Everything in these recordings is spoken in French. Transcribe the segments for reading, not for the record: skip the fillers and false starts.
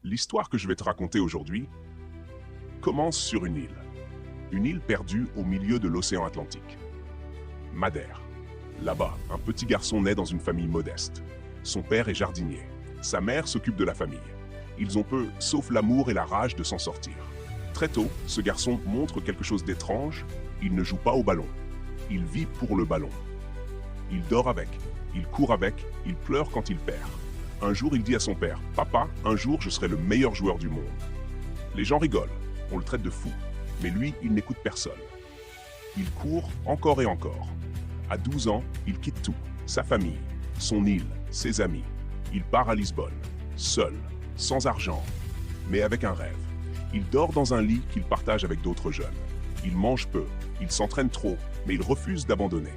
L'histoire que je vais te raconter aujourd'hui commence sur une île perdue au milieu de l'océan Atlantique. Madère. Là-bas, un petit garçon naît dans une famille modeste. Son père est jardinier. Sa mère s'occupe de la famille. Ils ont peu, sauf l'amour et la rage de s'en sortir. Très tôt, ce garçon montre quelque chose d'étrange. Il ne joue pas au ballon. Il vit pour le ballon. Il dort avec, il court avec, il pleure quand il perd. Un jour, il dit à son père, « Papa, un jour, je serai le meilleur joueur du monde. » Les gens rigolent, on le traite de fou. Mais lui, il n'écoute personne. Il court encore et encore. À 12 ans, il quitte tout, sa famille, son île, ses amis. Il part à Lisbonne, seul, sans argent, mais avec un rêve. Il dort dans un lit qu'il partage avec d'autres jeunes. Il mange peu, il s'entraîne trop, mais il refuse d'abandonner.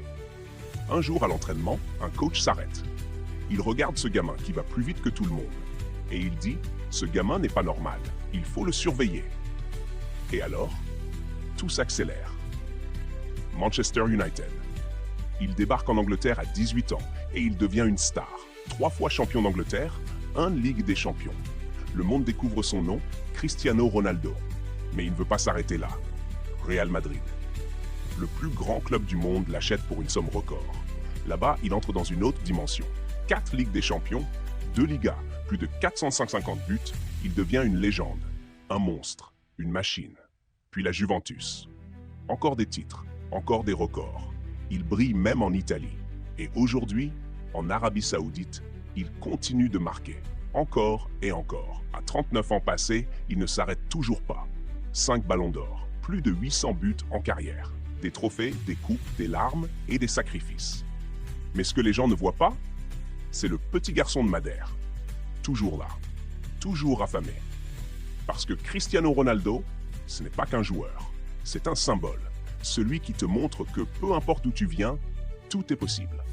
Un jour à l'entraînement, un coach s'arrête. Il regarde ce gamin qui va plus vite que tout le monde. Et il dit, ce gamin n'est pas normal, il faut le surveiller. Et alors, tout s'accélère. Manchester United. Il débarque en Angleterre à 18 ans et il devient une star. 3 fois champion d'Angleterre, 1 Ligue des Champions. Le monde découvre son nom, Cristiano Ronaldo. Mais il ne veut pas s'arrêter là. Real Madrid. Le plus grand club du monde l'achète pour une somme record. Là-bas, il entre dans une autre dimension. 4 Ligues des Champions, 2 Ligas, plus de 450 buts, il devient une légende, un monstre, une machine. Puis la Juventus. Encore des titres, encore des records. Il brille même en Italie. Et aujourd'hui, en Arabie Saoudite, il continue de marquer. Encore et encore. À 39 ans passés, il ne s'arrête toujours pas. 5 ballons d'or, plus de 800 buts en carrière. Des trophées, des coupes, des larmes et des sacrifices. Mais ce que les gens ne voient pas, c'est le petit garçon de Madère. Toujours là, toujours affamé. Parce que Cristiano Ronaldo, ce n'est pas qu'un joueur, c'est un symbole. Celui qui te montre que peu importe d'où tu viens, tout est possible.